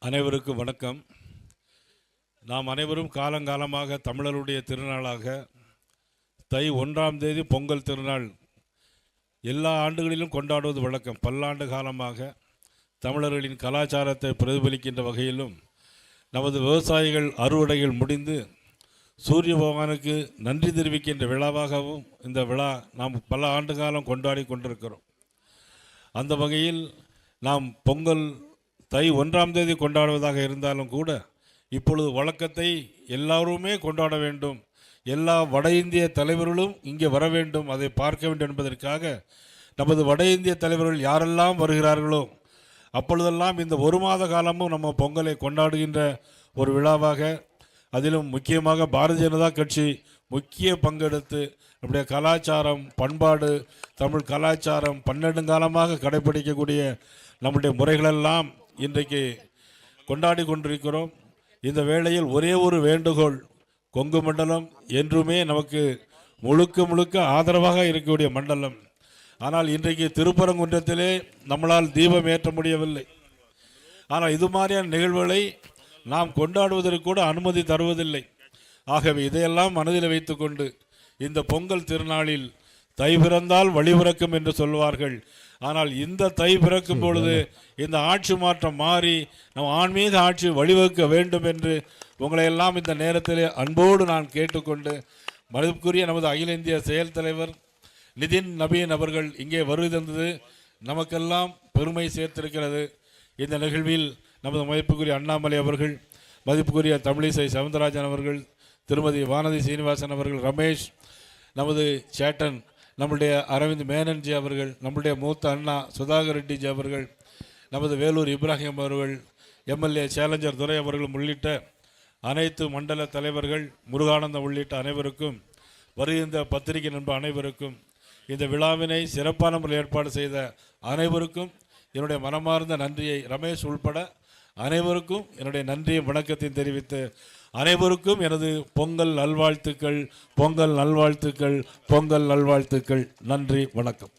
அனைவருக்கும் வணக்கம். நாம் அனைவரும் காலங்காலமாக தமிழருடைய திருநாளாக தை 1ஆம் தேதி பொங்கல் திருநாள் எல்லா ஆண்டுகளிலும் கொண்டாடுவது வழக்கம். பல்லாண்டு காலமாக தமிழர்களின் கலாச்சாரத்தை பிரதிபலிக்கின்ற வகையிலும் நமது விவசாயிகள் அறுவடைகள் முடிந்து சூரிய பகவானுக்கு நன்றி தெரிவிக்கின்ற விழாவாகவும் இந்த விழா நாம் பல ஆண்டு காலம் கொண்டாடி கொண்டிருக்கிறோம். அந்த வகையில் நாம் பொங்கல் தை 1ஆம் தேதி கொண்டாடுவதாக இருந்தாலும் கூட இப்பொழுது வழக்கத்தை எல்லாருமே கொண்டாட வேண்டும், எல்லா வட இந்திய தலைவர்களும் இங்கே வர வேண்டும், அதை பார்க்க வேண்டும் என்பதற்காக நமது வட இந்திய தலைவர்கள் யாரெல்லாம் வருகிறார்களோ அப்பொழுதெல்லாம் இந்த ஒரு மாத காலமும் நம்ம பொங்கலை கொண்டாடுகின்ற ஒரு விழாவாக, அதிலும் முக்கியமாக பாரதிய ஜனதா கட்சி முக்கிய பங்கெடுத்து நம்முடைய கலாச்சாரம் பண்பாடு தமிழ் கலாச்சாரம் பன்னெடுங்காலமாக கடைபிடிக்கக்கூடிய நம்முடைய முறைகளெல்லாம் இன்றைக்கு கொண்டாடி கொண்டிருக்கிறோம். இந்த வேளையில் ஒரே ஒரு வேண்டுகோள், கொங்கு மண்டலம் என்றுமே நமக்கு முழுக்க முழுக்க ஆதரவாக இருக்கக்கூடிய மண்டலம். ஆனால் இன்றைக்கு திருப்பரங்குன்றத்திலே நம்மளால் தீபம் ஏற்ற முடியவில்லை. ஆனால் இது மாதிரியான நிகழ்வுகளை நாம் கொண்டாடுவதற்கு கூட அனுமதி தருவதில்லை. ஆகவே இதையெல்லாம் மனதில் வைத்துக்கொண்டு இந்த பொங்கல் திருநாளில் தை பிறந்தால் வழி பிறக்கும் என்று சொல்வார்கள். ஆனால் இந்த தை பிறக்கும் பொழுது இந்த ஆட்சி மாற்றம் மாறி நம் ஆன்மீக ஆட்சி வழிவகுக்க வேண்டும் என்று உங்களை எல்லாம் இந்த நேரத்தில் அன்போடு நான் கேட்டுக்கொண்டு, மதிப்புக்குரிய நமது அகில இந்திய செயல் தலைவர் நிதின் நபீன் அவர்கள் இங்கே வருகை தந்தது நமக்கெல்லாம் பெருமை சேர்த்திருக்கிறது. இந்த நிகழ்வில் நமது மதிப்புக்குரிய அண்ணாமலை அவர்கள், மதிப்புக்குரிய தமிழிசை சவுந்தரராஜன் அவர்கள், திருமதி வானதி சீனிவாசன் அவர்கள், ரமேஷ், நமது சேட்டன் நம்முடைய அரவிந்த் மேனன்ஜி அவர்கள், நம்முடைய மூத்த அண்ணா சுதாகர் ரெட்டிஜி அவர்கள், நமது வேலூர் இப்ராஹிம் அவர்கள், எம்எல்ஏ சேலஞ்சர் துரை அவர்கள் உள்ளிட்ட அனைத்து மண்டல தலைவர்கள், முருகானந்தம் உள்ளிட்ட அனைவருக்கும், வருகின்ற பத்திரிகை நண்பர் அனைவருக்கும், இந்த விழாவினை சிறப்பான முறையில் ஏற்பாடு செய்த அனைவருக்கும் என்னுடைய மனமார்ந்த நன்றியை, ரமேஷ் உள்பட அனைவருக்கும் என்னுடைய நன்றியை வணக்கத்தையும் தெரிவித்து அனைவருக்கும் எனது பொங்கல் நல்வாழ்த்துக்கள், பொங்கல் நல்வாழ்த்துக்கள், பொங்கல் நல்வாழ்த்துக்கள். நன்றி, வணக்கம்.